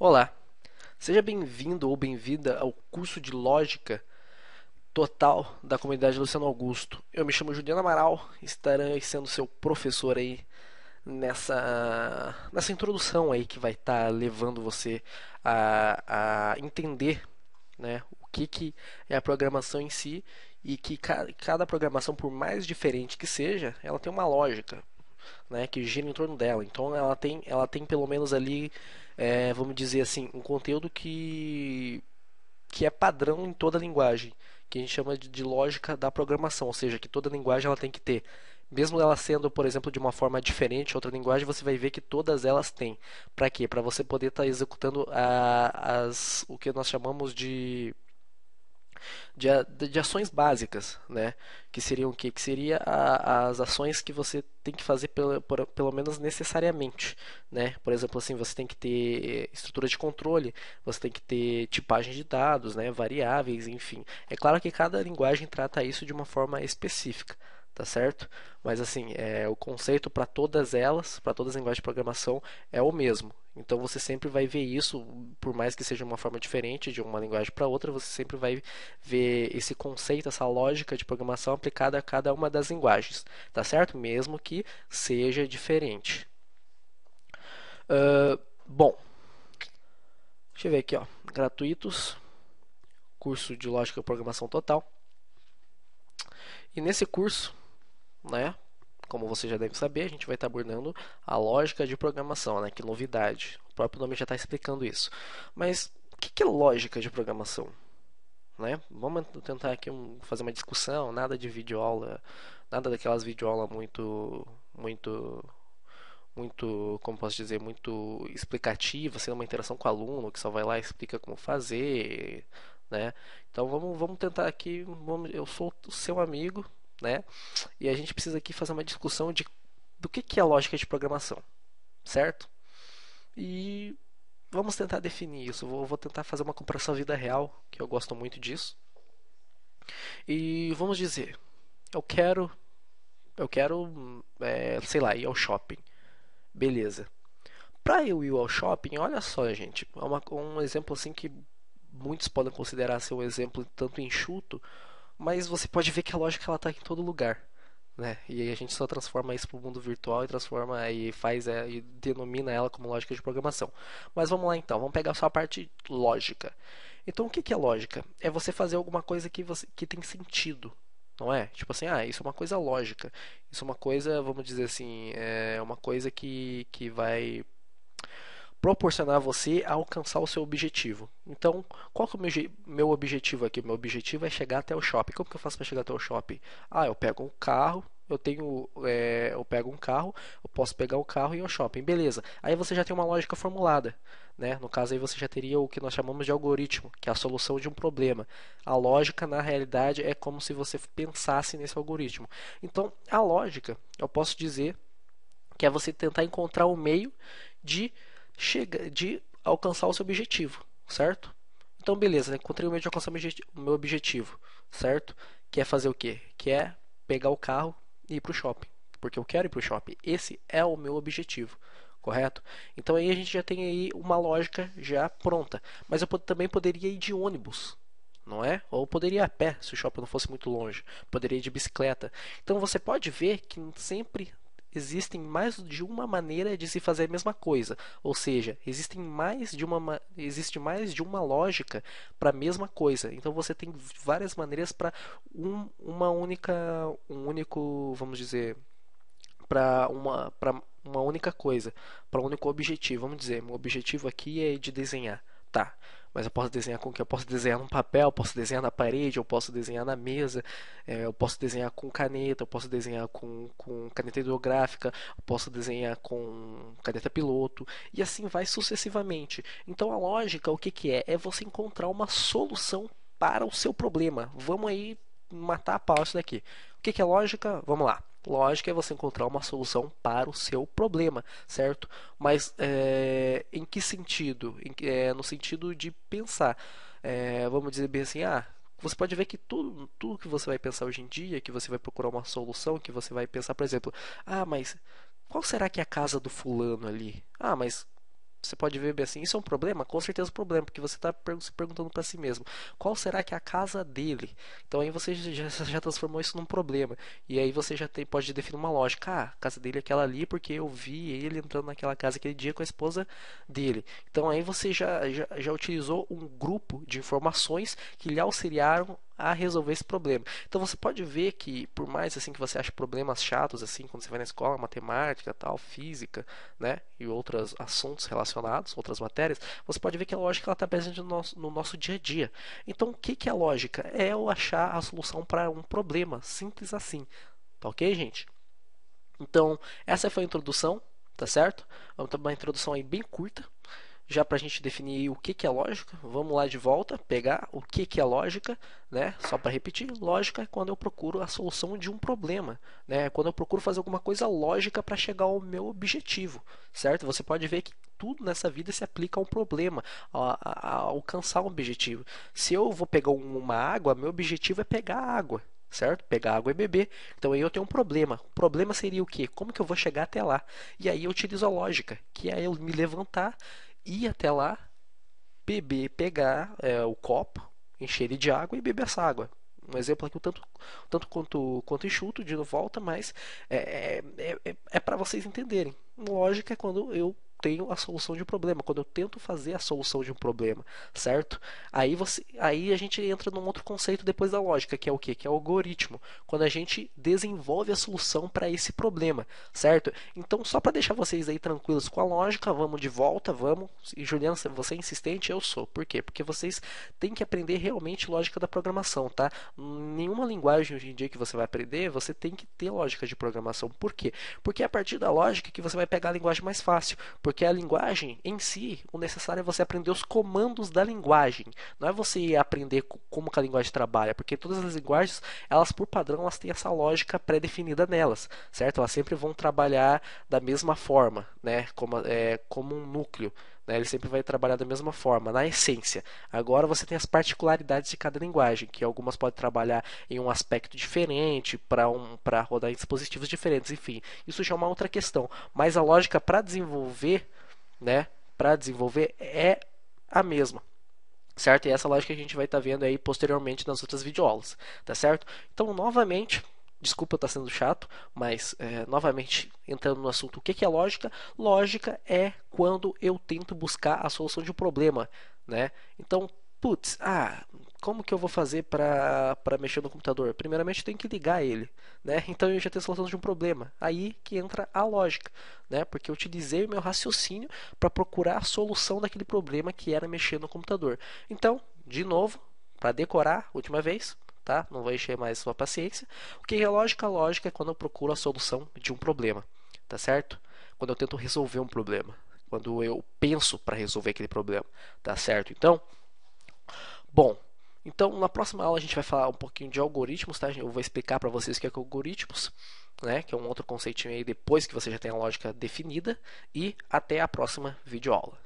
Olá, seja bem-vindo ou bem-vinda ao curso de Lógica Total da comunidade Luciano Augusto. Eu me chamo Juliano Amaral, estarei sendo seu professor aí nessa introdução aí que vai estar levando você a entender, né, o que é a programação em si e que cada programação, por mais diferente que seja, ela tem uma lógica, né, que gira em torno dela. Então ela tem pelo menos ali, vamos dizer assim, um conteúdo que é padrão em toda linguagem, que a gente chama de lógica da programação, ou seja, que toda linguagem ela tem que ter. Mesmo ela sendo, por exemplo, de uma forma diferente, outra linguagem, você vai ver que todas elas têm. Para quê? Para você poder estar executando o que nós chamamos de ações básicas, né? Que seriam o quê? Que seria as ações que você tem que fazer pelo menos necessariamente, né? Por exemplo, assim, você tem que ter estrutura de controle, você tem que ter tipagem de dados, né? Variáveis, enfim. É claro que cada linguagem trata isso de uma forma específica, tá certo? Mas assim, o conceito para todas elas, para todas as linguagens de programação, é o mesmo. Então você sempre vai ver isso, por mais que seja uma forma diferente de uma linguagem para outra, você sempre vai ver esse conceito, essa lógica de programação aplicada a cada uma das linguagens, tá certo? Mesmo que seja diferente. Bom, deixa eu ver aqui, ó, gratuitos, curso de lógica e programação total. E nesse curso, né, como você já deve saber, a gente vai estar abordando a lógica de programação, né? Que novidade. O próprio nome já está explicando isso. Mas o que é lógica de programação? Né? Vamos tentar aqui fazer uma discussão, nada de videoaula, nada daquelas videoaulas muito, como posso dizer, muito explicativa, sendo uma interação com o aluno que só vai lá e explica como fazer, né? Então vamos tentar aqui, eu sou o seu amigo, né? E a gente precisa aqui fazer uma discussão do que é a lógica de programação, certo? E vamos tentar definir isso. Vou tentar fazer uma comparação à vida real, que eu gosto muito disso. E vamos dizer, eu quero, sei lá, ir ao shopping. Beleza. Para eu ir ao shopping, olha só, gente, é um exemplo assim que muitos podem considerar ser um exemplo tanto enxuto, mas você pode ver que a lógica ela está em todo lugar, né? E aí a gente só transforma isso para o mundo virtual e transforma e e denomina ela como lógica de programação. Mas vamos lá então, vamos pegar só a parte lógica. Então o que é lógica? É você fazer alguma coisa que tem sentido, não é? Tipo assim, isso é uma coisa lógica. Isso é uma coisa, vamos dizer assim, é uma coisa que vai proporcionar a você a alcançar o seu objetivo. Então, qual que é o meu objetivo aqui? Meu objetivo é chegar até o shopping. Como que eu faço para chegar até o shopping? Eu pego um carro, eu pego um carro, eu posso pegar o carro e ir ao shopping, beleza? Aí você já tem uma lógica formulada, né? No caso aí você já teria o que nós chamamos de algoritmo, que é a solução de um problema. A lógica na realidade é como se você pensasse nesse algoritmo. Então, a lógica, eu posso dizer que é você tentar encontrar o meio de de alcançar o seu objetivo, certo? Então, beleza, encontrei o meio de alcançar o meu objetivo, certo? Que é fazer o quê? Que é pegar o carro e ir para o shopping, porque eu quero ir para o shopping. Esse é o meu objetivo, correto? Então aí a gente já tem aí uma lógica já pronta. Mas eu também poderia ir de ônibus, não é? Ou poderia ir a pé, se o shopping não fosse muito longe. Poderia ir de bicicleta. Então você pode ver que sempre existem mais de uma maneira de se fazer a mesma coisa. Ou seja, existe mais de uma lógica para a mesma coisa. Então você tem várias maneiras para um único, vamos dizer, para uma única coisa, para um único objetivo. Vamos dizer, meu objetivo aqui é de desenhar. Tá, mas eu posso desenhar com o que? Eu posso desenhar num papel, eu posso desenhar na parede, eu posso desenhar na mesa, eu posso desenhar com caneta, eu posso desenhar com caneta hidrográfica, eu posso desenhar com caneta piloto, e assim vai sucessivamente. Então a lógica, o que que é? É você encontrar uma solução para o seu problema. Vamos aí matar a pau isso daqui. O que que é lógica? Vamos lá. Lógica é você encontrar uma solução para o seu problema, certo? Mas em que sentido? No sentido de pensar. Vamos dizer bem assim, você pode ver que tudo que você vai pensar hoje em dia, que você vai procurar uma solução, que você vai pensar, por exemplo, mas qual será que é a casa do fulano ali? Mas Você pode ver bem assim, isso é um problema? Com certeza é um problema, porque você está se perguntando para si mesmo, qual será que é a casa dele? Então aí você já transformou isso num problema. E aí você já pode definir uma lógica. Ah, a casa dele é aquela ali porque eu vi ele entrando naquela casa aquele dia com a esposa dele. Então aí você já utilizou um grupo de informações que lhe auxiliaram a resolver esse problema. Então você pode ver que por mais assim que você ache problemas chatos assim quando você vai na escola, matemática, tal, física, né, e outros assuntos relacionados, outras matérias, você pode ver que a lógica está presente no nosso dia a dia. Então o que é a lógica? É eu achar a solução para um problema, simples assim. Tá ok, gente? Então essa foi a introdução, tá certo? Uma introdução aí bem curta já para a gente definir o que é lógica, vamos lá de volta, pegar o que é lógica, né? Só para repetir, lógica é quando eu procuro a solução de um problema, né? É quando eu procuro fazer alguma coisa lógica para chegar ao meu objetivo, certo? Você pode ver que tudo nessa vida se aplica a um problema, a alcançar um objetivo. Se eu vou pegar uma água, meu objetivo é pegar a água, certo? Pegar água e beber. Então aí eu tenho um problema. O problema seria o quê? Como que eu vou chegar até lá? E aí eu utilizo a lógica, que é eu me levantar, ir até lá, beber, pegar o copo, encher ele de água e beber essa água. Um exemplo aqui, tanto quanto enxuto, de volta, mas é para vocês entenderem. Lógica é quando eu tenho a solução de um problema, quando eu tento fazer a solução de um problema, certo? Aí a gente entra num outro conceito depois da lógica, que é o quê? Que é o algoritmo, quando a gente desenvolve a solução para esse problema, certo? Então, só para deixar vocês aí tranquilos com a lógica, vamos de volta, vamos. E Juliana, se você é insistente, eu sou. Por quê? Porque vocês têm que aprender realmente lógica da programação, tá? Nenhuma linguagem hoje em dia que você vai aprender, você tem que ter lógica de programação. Por quê? Porque é a partir da lógica que você vai pegar a linguagem mais fácil. Porque a linguagem em si, o necessário é você aprender os comandos da linguagem. Não é você aprender como que a linguagem trabalha, porque todas as linguagens, elas por padrão, elas têm essa lógica pré-definida nelas, certo? Elas sempre vão trabalhar da mesma forma, né? Como um núcleo. Né? Ele sempre vai trabalhar da mesma forma, na essência. Agora você tem as particularidades de cada linguagem, que algumas podem trabalhar em um aspecto diferente, para rodar em dispositivos diferentes, enfim. Isso já é uma outra questão. Mas a lógica para desenvolver, né? Para desenvolver é a mesma. Certo? E essa lógica que a gente vai estar vendo aí posteriormente nas outras videoaulas, tá certo? Então, novamente, desculpa eu estar sendo chato, mas novamente entrando no assunto, o que é lógica? Lógica é quando eu tento buscar a solução de um problema, né? Então, putz, como que eu vou fazer para mexer no computador? Primeiramente, eu tenho que ligar ele, né? Então eu já tenho a solução de um problema. Aí que entra a lógica, né? Porque eu utilizei o meu raciocínio para procurar a solução daquele problema que era mexer no computador. Então, de novo, para decorar, última vez, tá? Não vou encher mais sua paciência. O que é lógica? Lógica é quando eu procuro a solução de um problema, tá certo? Quando eu tento resolver um problema, quando eu penso para resolver aquele problema, tá certo? Então, bom, então na próxima aula a gente vai falar um pouquinho de algoritmos, tá? Eu vou explicar para vocês o que é algoritmos, né? Que é um outro conceitinho aí depois que você já tem a lógica definida, e até a próxima videoaula.